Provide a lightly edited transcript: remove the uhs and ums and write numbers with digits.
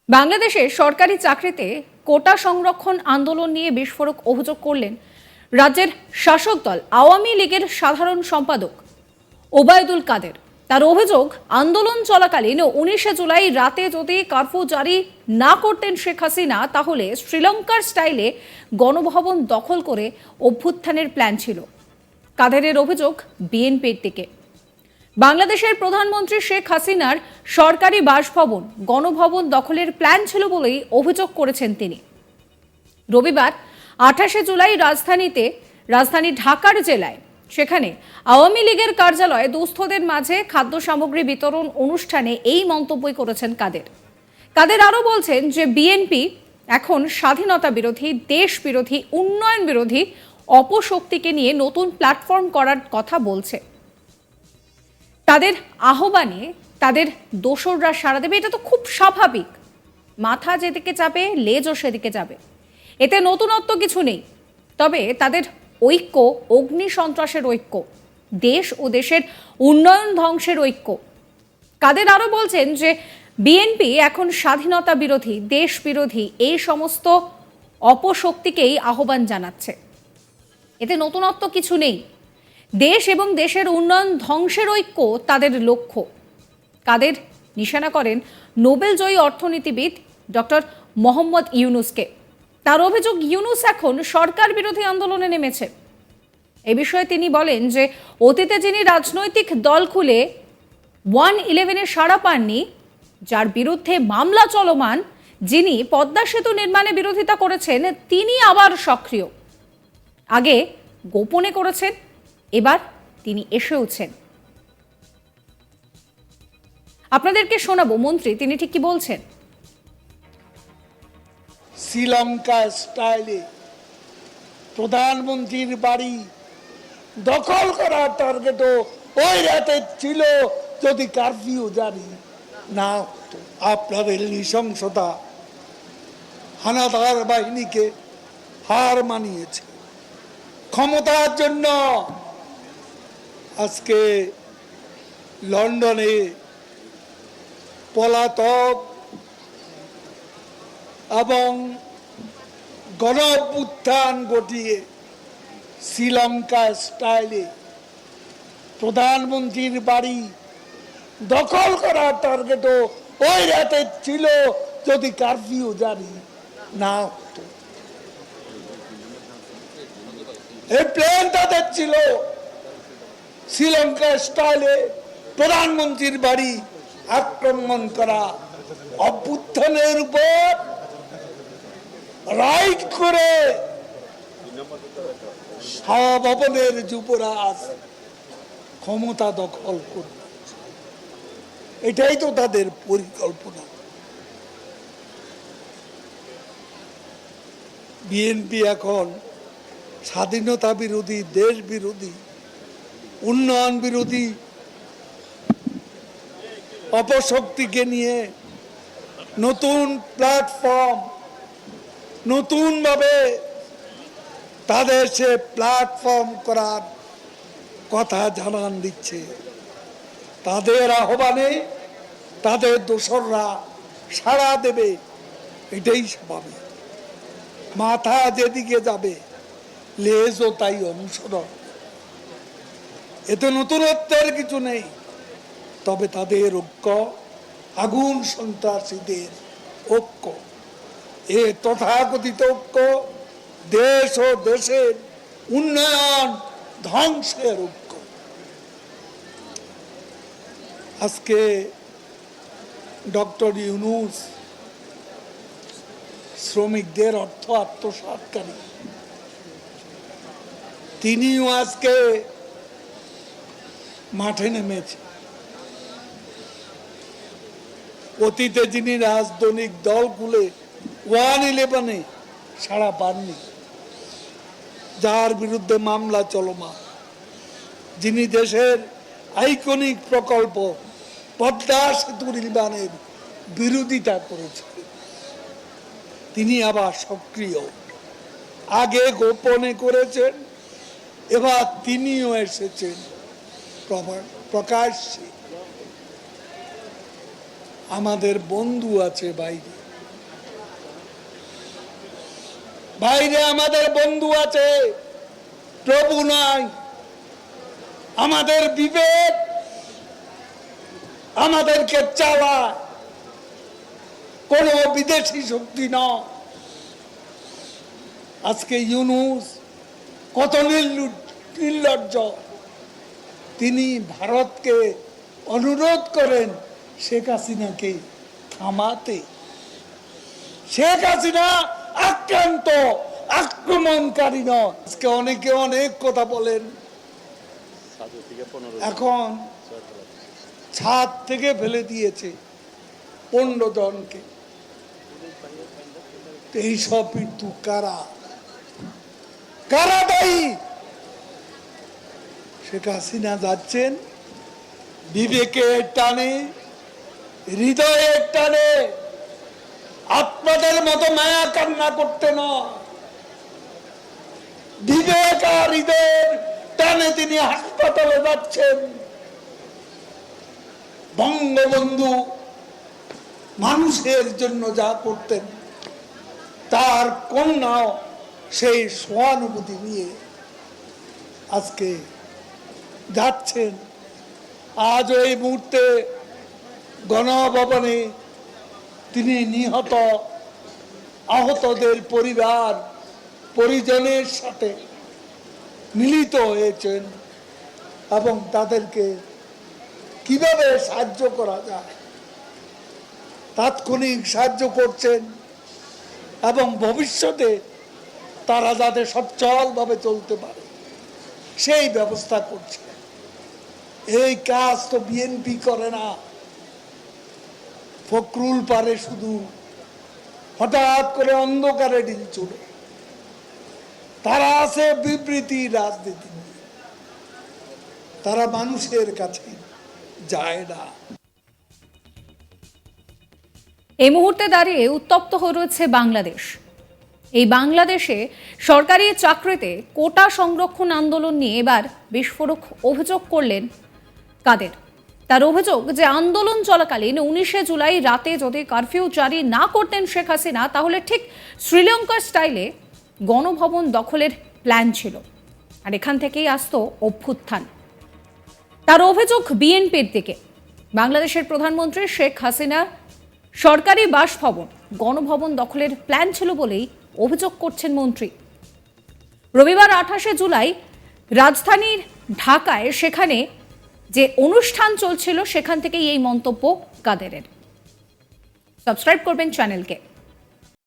বাংলাদেশে সরকারি চাকরিতে কোটা সংরক্ষণ আন্দোলন নিয়ে বিস্ফোরক অভিযোগ করলেন রাজ্যের শাসক দল আওয়ামী লীগের সাধারণ সম্পাদক ওবায়দুল কাদের। তার অভিযোগ, আন্দোলন চলাকালীন 19শে জুলাই রাতে যদি কারফিউ জারি না করতেন শেখ হাসিনা, তাহলে শ্রীলঙ্কার স্টাইলে গণভবন দখল করে অভ্যুত্থানের প্ল্যান ছিল। কাদেরের অভিযোগ, বিএনপির দিকে বাংলাদেশের প্রধানমন্ত্রী শেখ হাসিনার সরকারি বাসভবন গণভবন দখলের প্ল্যান ছিল বলেই অভিযোগ করেছেন তিনি। রবিবার 28শে জুলাই রাজধানী ঢাকার জেলায় সেখানে আওয়ামী লীগের কার্যালয়ে দুস্থদের মাঝে খাদ্য সামগ্রী বিতরণ অনুষ্ঠানে এই মন্তব্যই করেছেন কাদের আরও বলছেন যে বিএনপি এখন স্বাধীনতা বিরোধী, দেশ বিরোধী, উন্নয়ন বিরোধী অপশক্তিকে নিয়ে নতুন প্ল্যাটফর্ম করার কথা বলছে। তাদের আহ্বানে তাদের দোসররা সাড়া দেবে, এটা তো খুব স্বাভাবিক। মাথা যেদিকে যাবে লেজও সেদিকে যাবে, এতে নতুনত্ব কিছু নেই। তবে তাদের ঐক্য অগ্নি সন্ত্রাসের ঐক্য, দেশ ও দেশের উন্নয়ন ধ্বংসের ঐক্য। কাদের আরও বলছেন যে বিএনপি এখন স্বাধীনতা বিরোধী, দেশ বিরোধী এই সমস্ত অপশক্তিকেই আহ্বান জানাচ্ছে। এতে নতুনত্ব কিছু নেই। দেশ এবং দেশের উন্নয়ন ধ্বংসের ঐক্য তাদের লক্ষ্য। কাদের নিশানা করেন নোবেলজয়ী অর্থনীতিবিদ ডক্টর মোহাম্মদ ইউনুসকে। তার অভিযোগ, ইউনুস এখন সরকার বিরোধী আন্দোলনে নেমেছে। এ বিষয়ে তিনি বলেন যে অতীতে যিনি রাজনৈতিক দল খুলে 111-এ সাড়া পাননি, যার বিরুদ্ধে মামলা চলমান, যিনি পদ্মা সেতু নির্মাণে বিরোধিতা করেছেন, তিনি আবার সক্রিয়। আগে গোপনে করেছেন, এবার তিনি এসেওছেন। আপনাদেরকে শোনাবো মন্ত্রী তিনি ঠিক কি বলছেন। শ্রীলঙ্কা স্টাইলে প্রধানমন্ত্রীর বাড়ি দখল করার টার্গেটও ওই রাতে ছিল যদি কারফিউ জারি না হতো। আপনাদের নৃশংসতা হানাদার বাহিনীকে হার মানিয়েছে। ক্ষমতার জন্য আজকে লন্ডনে পলাতক এবং গণঅভ্যুত্থান ঘটিয়ে শ্রীলঙ্কা স্টাইলে প্রধানমন্ত্রীর বাড়ি দখল করার টার্গেটও ওই রাতে ছিল যদি কারফিউ জারি না হতো। এই প্ল্যান তাদের ছিল শ্রীলঙ্কা স্টাইলে প্রধানমন্ত্রীর বাড়ি আক্রমণ করা, অভ্যুত্থানের উপর রাইড করে ভবনের যুবরাজ ক্ষমতা দখল করবে। এটাই তো তাদের পরিকল্পনা। বিএনপি এখন স্বাধীনতা বিরোধী, দেশ বিরোধী, উন্নয়ন বিরোধী অপশক্তিকে নিয়ে নতুন প্ল্যাটফর্ম, নতুনভাবে তাদের সে প্ল্যাটফর্ম করার কথা জানান দিচ্ছে। তাদের আহ্বানে তাদের দোসররা সাড়া দেবে, এটাই স্বাভাবিক। মাথা যেদিকে যাবে লেজও তাই অনুসরণ। এতে নতুনত্বের কিছু নেই। তবে তাদের ঐক্য আগুন সন্ত্রাসীদের ঐক্য। এ তথাকথিত ঐক্য দেশ ও দেশের উন্নয়ন ধ্বংসের ঐক্য। আজকে ডক্টর ইউনুস শ্রমিকদের অর্থ আত্মসাৎকারী, তিনিও আজকে মাঠে নেমেছে। অতীতে যিনি রাজনৈতিক দল খুলে 111-এ সাড়া পাননি, যার বিরুদ্ধে মামলা চলমান, যিনি দেশের আইকনিক প্রকল্প পদ্মা সেতু নির্মাণের বিরোধিতা করেছিলেন, তিনি আবার সক্রিয়। আগে গোপনে করেছেন, এবার তিনিও এসেছেন প্রকাশ্যে। আমাদের বন্ধু আছে বাইরে, বাইরে আমাদের বন্ধু আছে, প্রভু নাই। আমাদের বিবেক আমাদেরকে চালায়, কোন বিদেশি শক্তি নয়। আজকে ইউনূস কত নির্লজ্জ, তিনি ভারতকে অনুরোধ করেন শেখ হাসিনাকে থামাতে। শেখ হাসিনা আক্রান্ত, আক্রমণকারী নয়। আজকে অনেকে অনেক কথা বলেন, এখন ছাদ থেকে ফেলে দিয়েছে 15 জনকে। এইসব মৃত্যু কারা কারা দায়ী? শেখ হাসিনা যাচ্ছেন বিবেকের টানে, হৃদয়ের টানে, আপনাদের মতো মায়া কান্না করতে নয়, বিবেক আর হৃদয়ের টানে তিনি হাসপাতালে যাচ্ছেন। বঙ্গবন্ধু মানুষের জন্য যা করতেন, তার কন্যাও সেই সহানুভূতি নিয়ে আজকে যাচ্ছেন। আজ এই মুহূর্তে গণভবনে তিনি নিহত আহতদের পরিবার পরিজনের সাথে মিলিত হয়েছেন এবং তাদেরকে কিভাবে সাহায্য করা যায় তাৎক্ষণিক সাহায্য করছেন এবং ভবিষ্যতে তারা যাতে সচ্ছলভাবে চলতে পারে সেই ব্যবস্থা করছে। এই কাজ তো বিএনপি করে না, ফখরুল পারে শুধু হঠাৎ করে অন্ধকারে ঢিল ছুড়ে। তারা আছে বিবৃতি রাজনীতি, তারা মানুষের কাছে যায় না। এই মুহূর্তে দাঁড়িয়ে উত্তপ্ত হয়ে রয়েছে বাংলাদেশ। এই বাংলাদেশে সরকারি চাকরিতে কোটা সংরক্ষণ আন্দোলন নিয়ে এবার বিস্ফোরক অভিযোগ করলেন কাদের। তার অভিযোগ যে আন্দোলন চলাকালীন 19শে জুলাই রাতে যদি কারফিউ জারি না করতেন শেখ হাসিনা, তাহলে ঠিক শ্রীলঙ্কার স্টাইলে গণভবন দখলের প্ল্যান ছিল, আর এখান থেকেই আসতো অভ্যুত্থান। তার অভিযোগ বিএনপির দিকে। বাংলাদেশের প্রধানমন্ত্রী শেখ হাসিনার সরকারি বাসভবন গণভবন দখলের প্ল্যান ছিল বলেই অভিযোগ করছেন মন্ত্রী। রবিবার 28শে জুলাই রাজধানীর ঢাকায় সেখানে যে অনুষ্ঠান চলছিল সেখান থেকেই এই মন্তব্য কাদেরের। সাবস্ক্রাইব করবেন চ্যানেলকে।